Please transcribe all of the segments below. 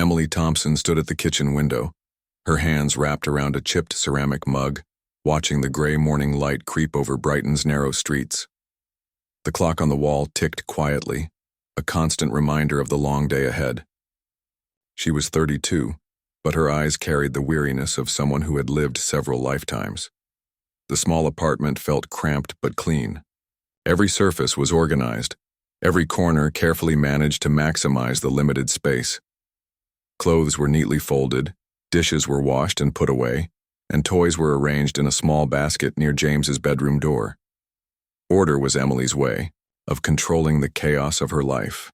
Emily Thompson stood at the kitchen window, her hands wrapped around a chipped ceramic mug, watching the gray morning light creep over Brighton's narrow streets. The clock on the wall ticked quietly, a constant reminder of the long day ahead. She was 32, but her eyes carried the weariness of someone who had lived several lifetimes. The small apartment felt cramped but clean. Every surface was organized, every corner carefully managed to maximize the limited space. Clothes were neatly folded, dishes were washed and put away, and toys were arranged in a small basket near James's bedroom door. Order was Emily's way of controlling the chaos of her life.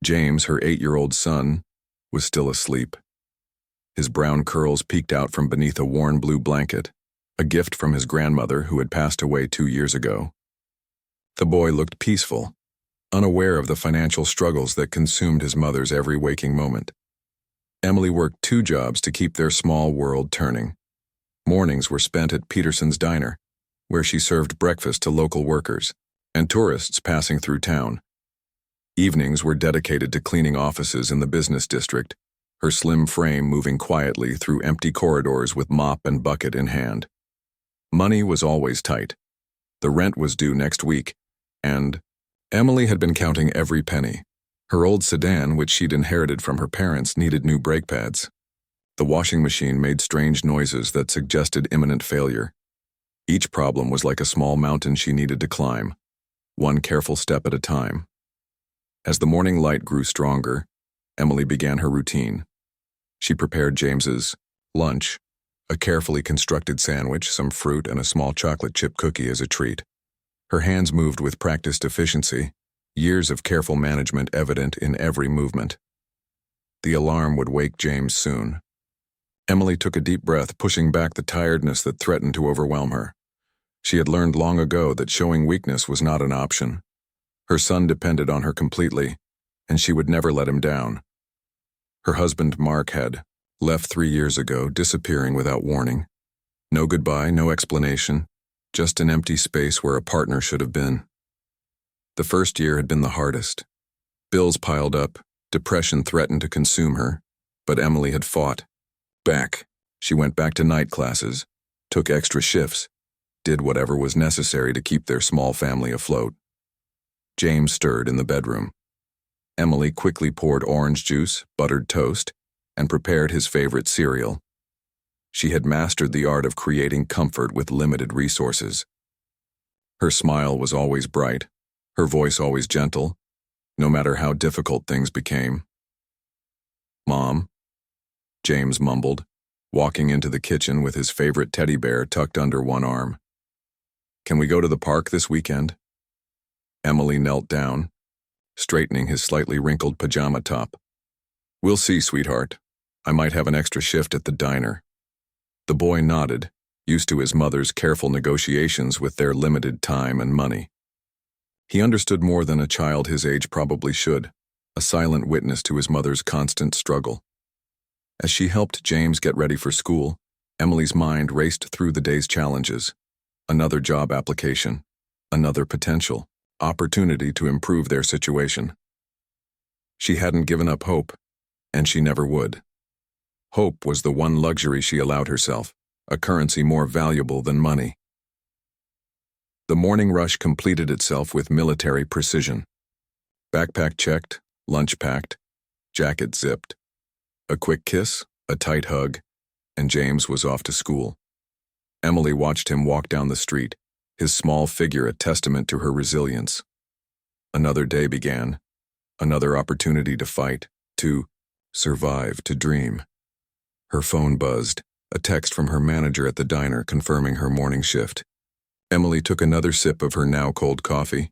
James, her 8-year-old son, was still asleep. His brown curls peeked out from beneath a worn blue blanket, a gift from his grandmother who had passed away 2 years ago. The boy looked peaceful, unaware of the financial struggles that consumed his mother's every waking moment. Emily worked 2 jobs to keep their small world turning. Mornings were spent at Peterson's Diner, where she served breakfast to local workers and tourists passing through town. Evenings were dedicated to cleaning offices in the business district, her slim frame moving quietly through empty corridors with mop and bucket in hand. Money was always tight. The rent was due next week, and Emily had been counting every penny. Her old sedan, which she'd inherited from her parents, needed new brake pads. The washing machine made strange noises that suggested imminent failure. Each problem was like a small mountain she needed to climb, one careful step at a time. As the morning light grew stronger, Emily began her routine. She prepared James's lunch, a carefully constructed sandwich, some fruit, and a small chocolate chip cookie as a treat. Her hands moved with practiced efficiency, years of careful management evident in every movement. The alarm would wake James soon. Emily took a deep breath, pushing back the tiredness that threatened to overwhelm her. She had learned long ago that showing weakness was not an option. Her son depended on her completely, and she would never let him down. Her husband, Mark, had left 3 years ago, disappearing without warning. No goodbye, no explanation, just an empty space where a partner should have been. The first year had been the hardest. Bills piled up, depression threatened to consume her, but Emily had fought back. She went back to night classes, took extra shifts, did whatever was necessary to keep their small family afloat. James stirred in the bedroom. Emily quickly poured orange juice, buttered toast, and prepared his favorite cereal. She had mastered the art of creating comfort with limited resources. Her smile was always bright, her voice always gentle, no matter how difficult things became. "Mom," James mumbled, walking into the kitchen with his favorite teddy bear tucked under one arm. "Can we go to the park this weekend?" Emily knelt down, straightening his slightly wrinkled pajama top. "We'll see, sweetheart. I might have an extra shift at the diner." The boy nodded, used to his mother's careful negotiations with their limited time and money. He understood more than a child his age probably should, a silent witness to his mother's constant struggle. As she helped James get ready for school, Emily's mind raced through the day's challenges. Another job application, another potential opportunity to improve their situation. She hadn't given up hope, and she never would. Hope was the one luxury she allowed herself, a currency more valuable than money. The morning rush completed itself with military precision. Backpack checked, lunch packed, jacket zipped. A quick kiss, a tight hug, and James was off to school. Emily watched him walk down the street, his small figure a testament to her resilience. Another day began, another opportunity to fight, to survive, to dream. Her phone buzzed, a text from her manager at the diner confirming her morning shift. Emily took another sip of her now cold coffee,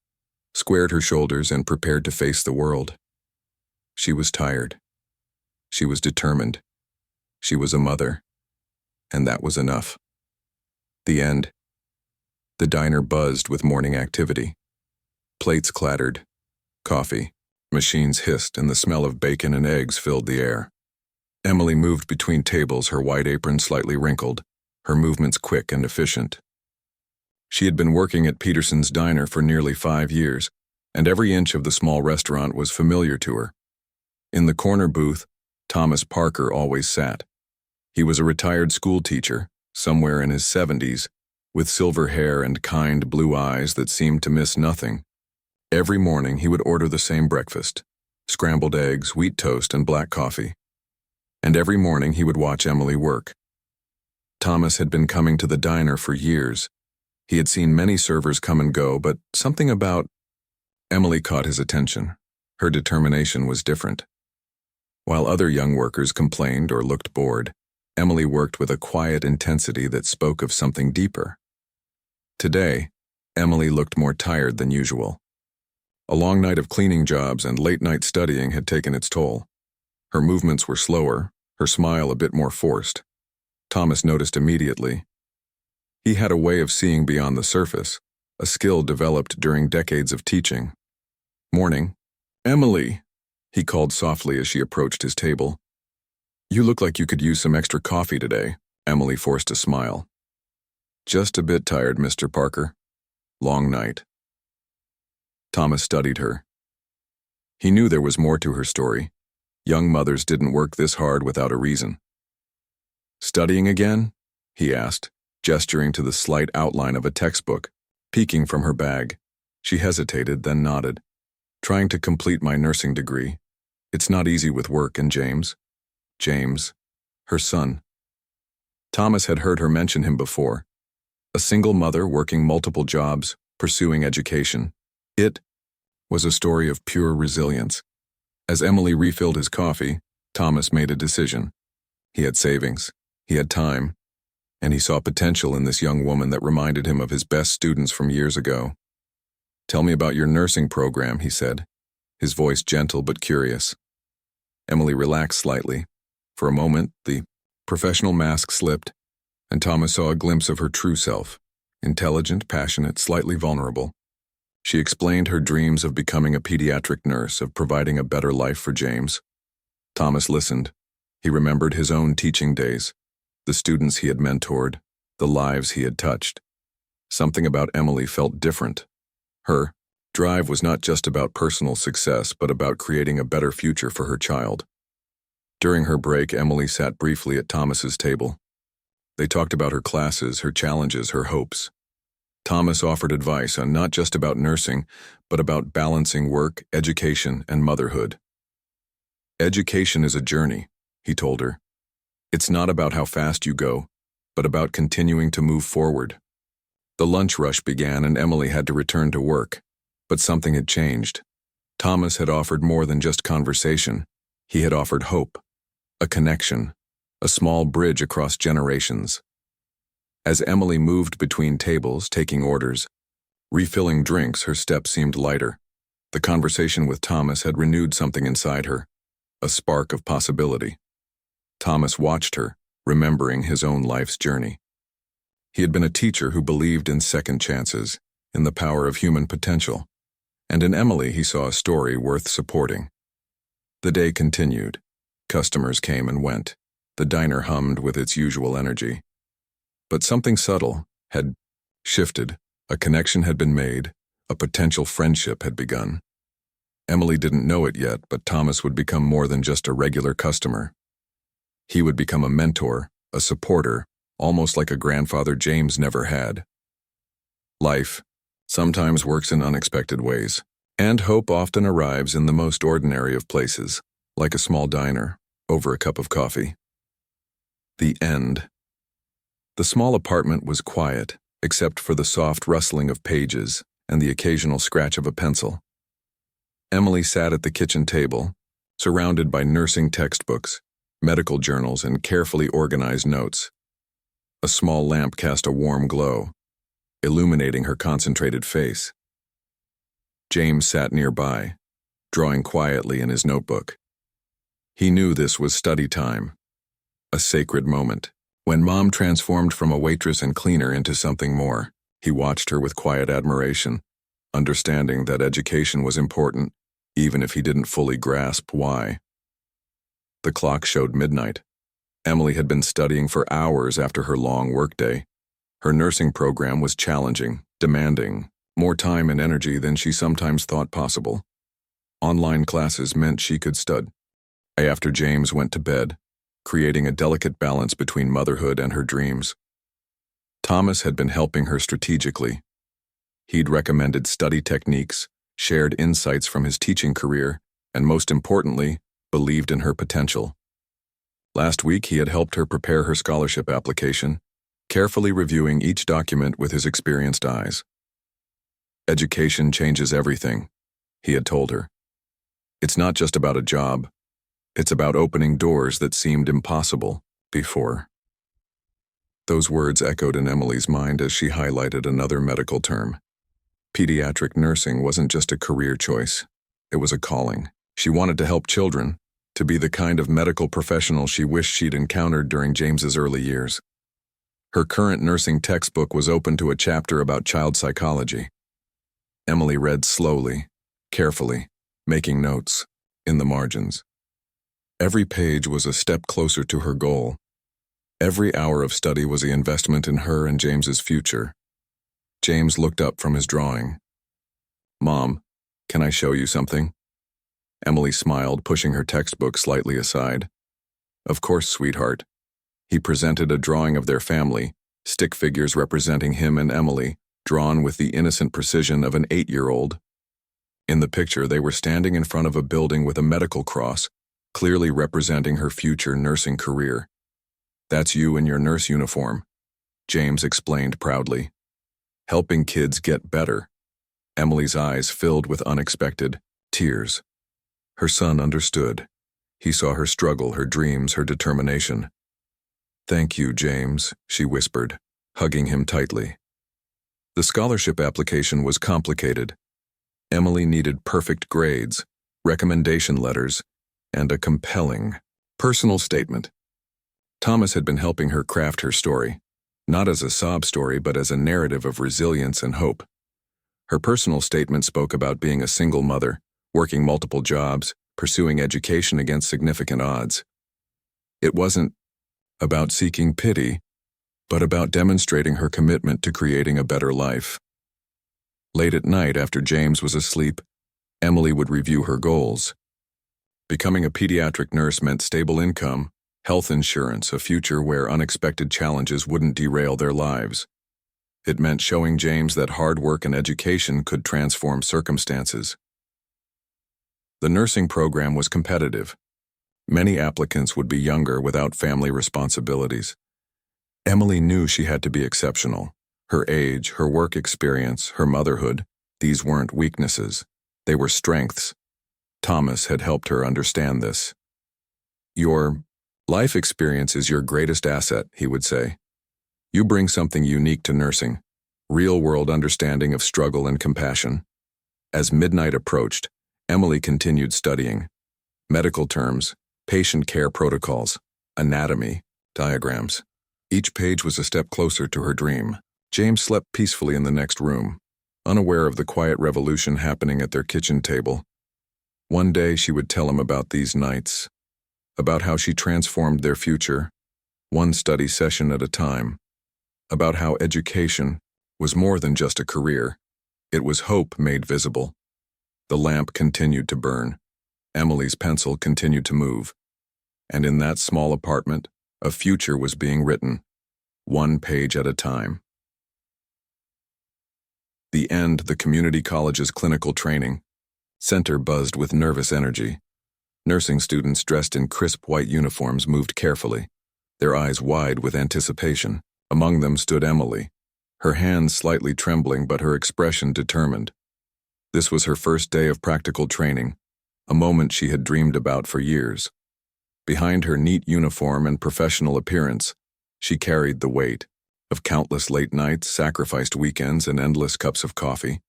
squared her shoulders, and prepared to face the world. She was tired. She was determined. She was a mother. And that was enough. The end. The diner buzzed with morning activity. Plates clattered. Coffee. Machines hissed, and the smell of bacon and eggs filled the air. Emily moved between tables, her white apron slightly wrinkled, her movements quick and efficient. She had been working at Peterson's Diner for nearly 5 years, and every inch of the small restaurant was familiar to her. In the corner booth, Thomas Parker always sat. He was a retired school teacher, somewhere in his 70s, with silver hair and kind blue eyes that seemed to miss nothing. Every morning he would order the same breakfast: scrambled eggs, wheat toast, and black coffee. And every morning he would watch Emily work. Thomas had been coming to the diner for years. He had seen many servers come and go, but something about Emily caught his attention. Her determination was different. While other young workers complained or looked bored, Emily worked with a quiet intensity that spoke of something deeper. Today, Emily looked more tired than usual. A long night of cleaning jobs and late-night studying had taken its toll. Her movements were slower, her smile a bit more forced. Thomas noticed immediately. He had a way of seeing beyond the surface, a skill developed during decades of teaching. "Morning. Emily," he called softly as she approached his table. "You look like you could use some extra coffee today." Emily forced a smile. "Just a bit tired, Mr. Parker. Long night." Thomas studied her. He knew there was more to her story. Young mothers didn't work this hard without a reason. "Studying again?" he asked, gesturing to the slight outline of a textbook, peeking from her bag. She hesitated, then nodded. "Trying to complete my nursing degree. It's not easy with work and James." James, her son. Thomas had heard her mention him before. A single mother working multiple jobs, pursuing education. It was a story of pure resilience. As Emily refilled his coffee, Thomas made a decision. He had savings, he had time, and he saw potential in this young woman that reminded him of his best students from years ago. "Tell me about your nursing program," he said, his voice gentle but curious. Emily relaxed slightly. For a moment, the professional mask slipped, and Thomas saw a glimpse of her true self, intelligent, passionate, slightly vulnerable. She explained her dreams of becoming a pediatric nurse, of providing a better life for James. Thomas listened. He remembered his own teaching days, the students he had mentored, the lives he had touched. Something about Emily felt different. Her drive was not just about personal success, but about creating a better future for her child. During her break, Emily sat briefly at Thomas's table. They talked about her classes, her challenges, her hopes. Thomas offered advice on not just about nursing, but about balancing work, education, and motherhood. "Education is a journey," he told her. "It's not about how fast you go, but about continuing to move forward." The lunch rush began and Emily had to return to work, but something had changed. Thomas had offered more than just conversation. He had offered hope, a connection, a small bridge across generations. As Emily moved between tables, taking orders, refilling drinks, her step seemed lighter. The conversation with Thomas had renewed something inside her, a spark of possibility. Thomas watched her, remembering his own life's journey. He had been a teacher who believed in second chances, in the power of human potential, and in Emily he saw a story worth supporting. The day continued. Customers came and went. The diner hummed with its usual energy. But something subtle had shifted. A connection had been made. A potential friendship had begun. Emily didn't know it yet, but Thomas would become more than just a regular customer. He would become a mentor, a supporter, almost like a grandfather James never had. Life sometimes works in unexpected ways, and hope often arrives in the most ordinary of places, like a small diner, over a cup of coffee. The end. The small apartment was quiet, except for the soft rustling of pages and the occasional scratch of a pencil. Emily sat at the kitchen table, surrounded by nursing textbooks, medical journals, and carefully organized notes. A small lamp cast a warm glow, illuminating her concentrated face. James sat nearby, drawing quietly in his notebook. He knew this was study time, a sacred moment. When Mom transformed from a waitress and cleaner into something more, he watched her with quiet admiration, understanding that education was important, even if he didn't fully grasp why. The clock showed midnight. Emily had been studying for hours after her long workday. Her nursing program was challenging, demanding, more time and energy than she sometimes thought possible. Online classes meant she could stud. After James went to bed, creating a delicate balance between motherhood and her dreams. Thomas had been helping her strategically. He'd recommended study techniques, shared insights from his teaching career, and most importantly, believed in her potential. Last week, he had helped her prepare her scholarship application, carefully reviewing each document with his experienced eyes. Education changes everything, he had told her. It's not just about a job. It's about opening doors that seemed impossible before. Those words echoed in Emily's mind as she highlighted another medical term. Pediatric nursing wasn't just a career choice. It was a calling. She wanted to help children, to be the kind of medical professional she wished she'd encountered during James's early years. Her current nursing textbook was open to a chapter about child psychology. Emily read slowly, carefully, making notes in the margins. Every page was a step closer to her goal. Every hour of study was an investment in her and James's future. James looked up from his drawing. "Mom, can I show you something?" Emily smiled, pushing her textbook slightly aside. "Of course, sweetheart." He presented a drawing of their family, stick figures representing him and Emily, drawn with the innocent precision of an 8-year-old. In the picture, they were standing in front of a building with a medical cross, clearly representing her future nursing career. "That's you in your nurse uniform," James explained proudly. "Helping kids get better." Emily's eyes filled with unexpected tears. Her son understood. He saw her struggle, her dreams, her determination. "Thank you, James," she whispered, hugging him tightly. The scholarship application was complicated. Emily needed perfect grades, recommendation letters, and a compelling personal statement. Thomas had been helping her craft her story, not as a sob story but as a narrative of resilience and hope. Her personal statement spoke about being a single mother, working multiple jobs, pursuing education against significant odds. It wasn't about seeking pity, but about demonstrating her commitment to creating a better life. Late at night, after James was asleep, Emily would review her goals. Becoming a pediatric nurse meant stable income, health insurance, a future where unexpected challenges wouldn't derail their lives. It meant showing James that hard work and education could transform circumstances. The nursing program was competitive. Many applicants would be younger without family responsibilities. Emily knew she had to be exceptional. Her age, her work experience, her motherhood, these weren't weaknesses. They were strengths. Thomas had helped her understand this. "Your life experience is your greatest asset," he would say. "You bring something unique to nursing, real-world understanding of struggle and compassion." As midnight approached, Emily continued studying. Medical terms, patient care protocols, anatomy, diagrams. Each page was a step closer to her dream. James slept peacefully in the next room, unaware of the quiet revolution happening at their kitchen table. One day she would tell him about these nights, about how she transformed their future, one study session at a time, about how education was more than just a career. It was hope made visible. The lamp continued to burn. Emily's pencil continued to move. And in that small apartment, a future was being written, one page at a time. The end, the community college's clinical training center buzzed with nervous energy. Nursing students dressed in crisp white uniforms moved carefully, their eyes wide with anticipation. Among them stood Emily, her hands slightly trembling but her expression determined. This was her first day of practical training, a moment she had dreamed about for years. Behind her neat uniform and professional appearance, she carried the weight of countless late nights, sacrificed weekends, and endless cups of coffee.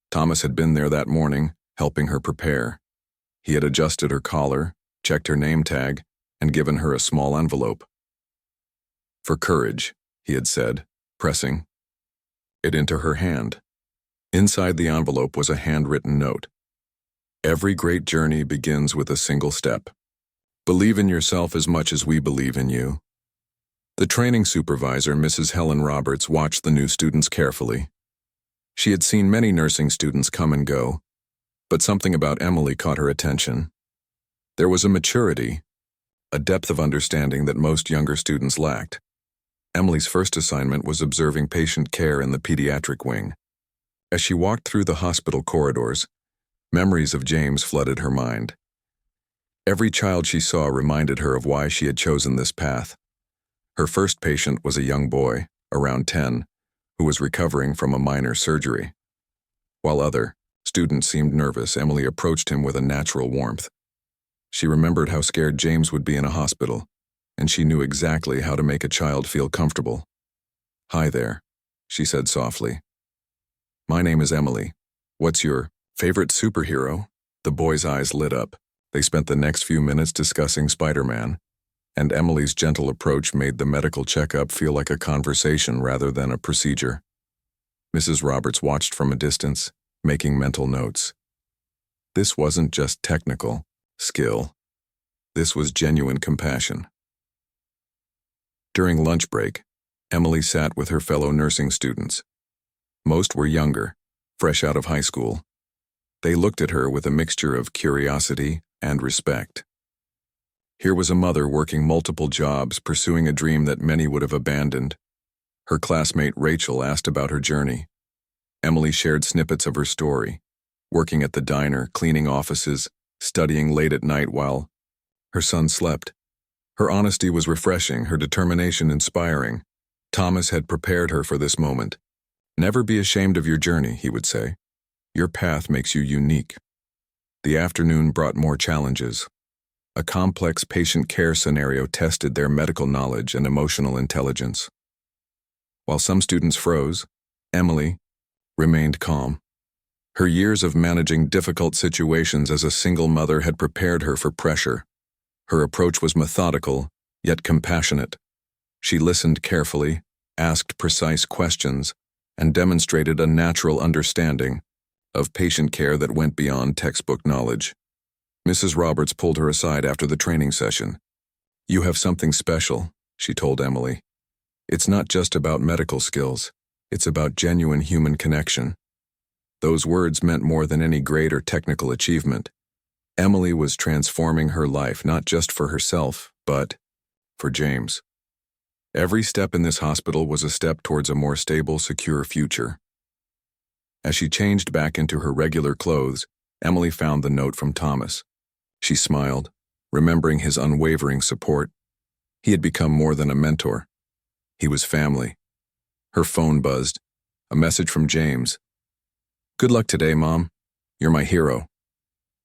Thomas had been there that morning, helping her prepare. He had adjusted her collar, checked her name tag, and given her a small envelope. "For courage," he had said, pressing it into her hand. Inside the envelope was a handwritten note. "Every great journey begins with a single step. Believe in yourself as much as we believe in you." The training supervisor, Mrs. Helen Roberts, watched the new students carefully. She had seen many nursing students come and go, but something about Emily caught her attention. There was a maturity, a depth of understanding that most younger students lacked. Emily's first assignment was observing patient care in the pediatric wing. As she walked through the hospital corridors, memories of James flooded her mind. Every child she saw reminded her of why she had chosen this path. Her first patient was a young boy, around 10, who was recovering from a minor surgery. While other students seemed nervous, Emily approached him with a natural warmth. She remembered how scared James would be in a hospital, and she knew exactly how to make a child feel comfortable. "Hi there," she said softly. "My name is Emily. What's your favorite superhero?" The boy's eyes lit up. They spent the next few minutes discussing Spider-Man, and Emily's gentle approach made the medical checkup feel like a conversation rather than a procedure. Mrs. Roberts watched from a distance, making mental notes. This wasn't just technical skill. This was genuine compassion. During lunch break, Emily sat with her fellow nursing students. Most were younger, fresh out of high school. They looked at her with a mixture of curiosity and respect. Here was a mother working multiple jobs, pursuing a dream that many would have abandoned. Her classmate Rachel asked about her journey. Emily shared snippets of her story, working at the diner, cleaning offices, studying late at night while her son slept. Her honesty was refreshing, her determination inspiring. Thomas had prepared her for this moment. "Never be ashamed of your journey," he would say. "Your path makes you unique." The afternoon brought more challenges. A complex patient care scenario tested their medical knowledge and emotional intelligence. While some students froze, Emily remained calm. Her years of managing difficult situations as a single mother had prepared her for pressure. Her approach was methodical, yet compassionate. She listened carefully, asked precise questions, and demonstrated a natural understanding of patient care that went beyond textbook knowledge. Mrs. Roberts pulled her aside after the training session. "You have something special," she told Emily. "It's not just about medical skills. It's about genuine human connection." Those words meant more than any grade or technical achievement. Emily was transforming her life not just for herself, but for James. Every step in this hospital was a step towards a more stable, secure future. As she changed back into her regular clothes, Emily found the note from Thomas. She smiled, remembering his unwavering support. He had become more than a mentor. He was family. Her phone buzzed. A message from James. "Good luck today, Mom. You're my hero."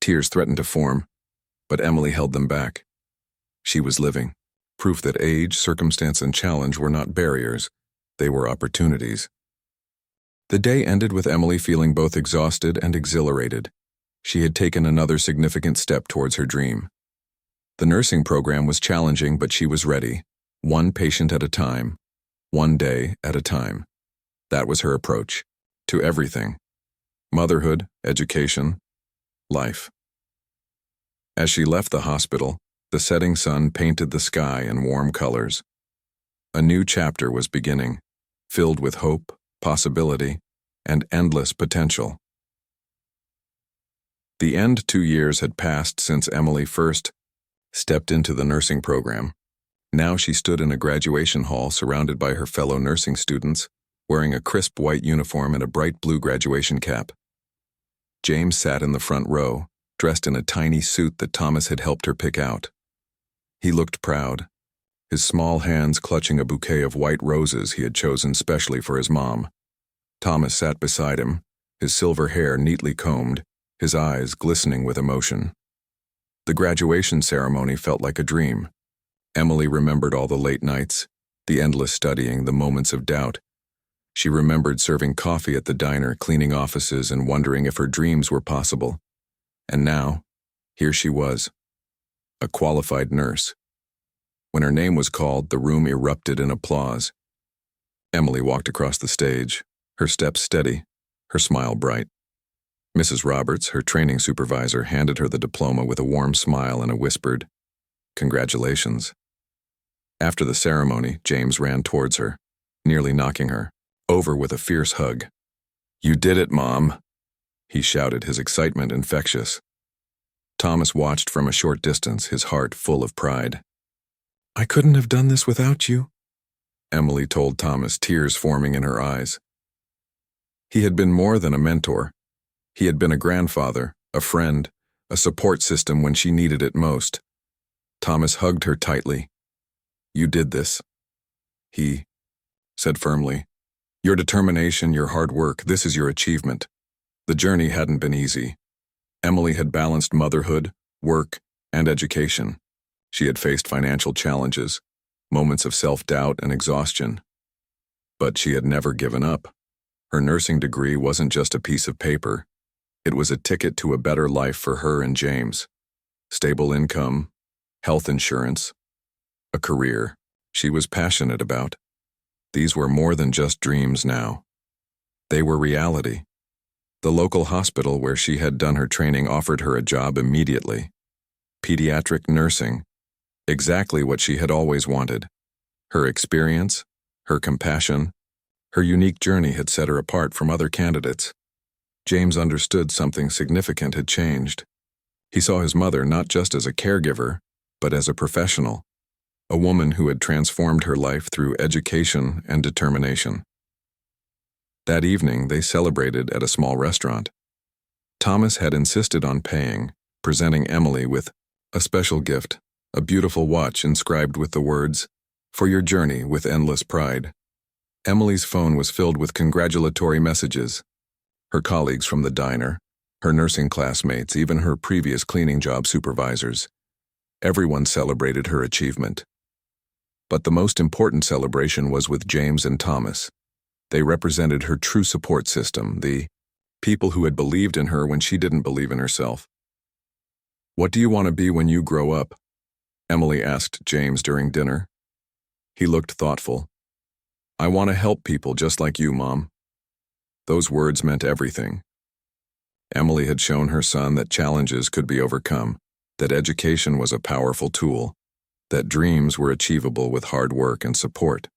Tears threatened to form, but Emily held them back. She was living, proof that age, circumstance, and challenge were not barriers. They were opportunities. The day ended with Emily feeling both exhausted and exhilarated. She had taken another significant step towards her dream. The nursing program was challenging, but she was ready. One patient at a time, one day at a time. That was her approach to everything. Motherhood, education, life. As she left the hospital, the setting sun painted the sky in warm colors. A new chapter was beginning, filled with hope, possibility, and endless potential. The end 2 years had passed since Emily first stepped into the nursing program. Now she stood in a graduation hall surrounded by her fellow nursing students, wearing a crisp white uniform and a bright blue graduation cap. James sat in the front row, dressed in a tiny suit that Thomas had helped her pick out. He looked proud, his small hands clutching a bouquet of white roses he had chosen specially for his mom. Thomas sat beside him, his silver hair neatly combed, his eyes glistening with emotion. The graduation ceremony felt like a dream. Emily remembered all the late nights, the endless studying, the moments of doubt. She remembered serving coffee at the diner, cleaning offices, and wondering if her dreams were possible. And now, here she was, a qualified nurse. When her name was called, the room erupted in applause. Emily walked across the stage, her steps steady, her smile bright. Mrs. Roberts, her training supervisor, handed her the diploma with a warm smile and a whispered, "Congratulations." After the ceremony, James ran towards her, nearly knocking her over with a fierce hug. "You did it, Mom," he shouted, his excitement infectious. Thomas watched from a short distance, his heart full of pride. "I couldn't have done this without you," Emily told Thomas, tears forming in her eyes. He had been more than a mentor. He had been a grandfather, a friend, a support system when she needed it most. Thomas hugged her tightly. "You did this," he said firmly. "Your determination, your hard work, this is your achievement." The journey hadn't been easy. Emily had balanced motherhood, work, and education. She had faced financial challenges, moments of self-doubt and exhaustion. But she had never given up. Her nursing degree wasn't just a piece of paper. It was a ticket to a better life for her and James. Stable income, health insurance, a career she was passionate about. These were more than just dreams now. They were reality. The local hospital where she had done her training offered her a job immediately. Pediatric nursing, exactly what she had always wanted. Her experience, her compassion, her unique journey had set her apart from other candidates. James understood something significant had changed. He saw his mother not just as a caregiver, but as a professional, a woman who had transformed her life through education and determination. That evening, they celebrated at a small restaurant. Thomas had insisted on paying, presenting Emily with a special gift, a beautiful watch inscribed with the words, "For your journey with endless pride." Emily's phone was filled with congratulatory messages. Her colleagues from the diner, her nursing classmates, even her previous cleaning job supervisors. Everyone celebrated her achievement. But the most important celebration was with James and Thomas. They represented her true support system, the people who had believed in her when she didn't believe in herself. "What do you want to be when you grow up?" Emily asked James during dinner. He looked thoughtful. "I want to help people just like you, Mom." Those words meant everything. Emily had shown her son that challenges could be overcome, that education was a powerful tool, that dreams were achievable with hard work and support.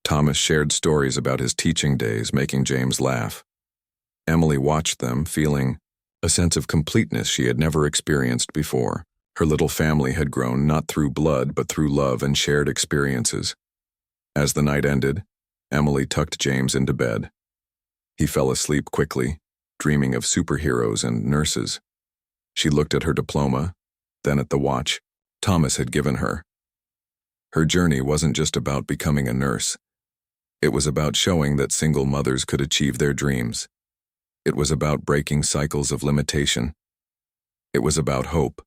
Thomas shared stories about his teaching days, making James laugh. Emily watched them, feeling a sense of completeness she had never experienced before. Her little family had grown not through blood, but through love and shared experiences. As the night ended, Emily tucked James into bed. He fell asleep quickly, dreaming of superheroes and nurses. She looked at her diploma, then at the watch Thomas had given her. Her journey wasn't just about becoming a nurse. It was about showing that single mothers could achieve their dreams. It was about breaking cycles of limitation. It was about hope.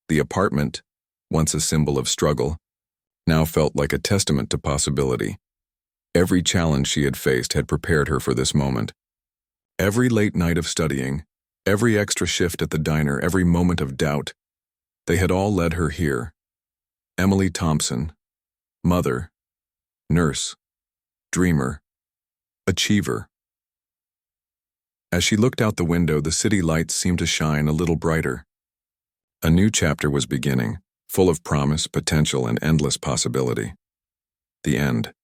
The apartment, once a symbol of struggle, now felt like a testament to possibility. Every challenge she had faced had prepared her for this moment. Every late night of studying, every extra shift at the diner, every moment of doubt, they had all led her here. Emily Thompson, mother, nurse, dreamer, achiever. As she looked out the window, the city lights seemed to shine a little brighter. A new chapter was beginning, full of promise, potential, and endless possibility. The end.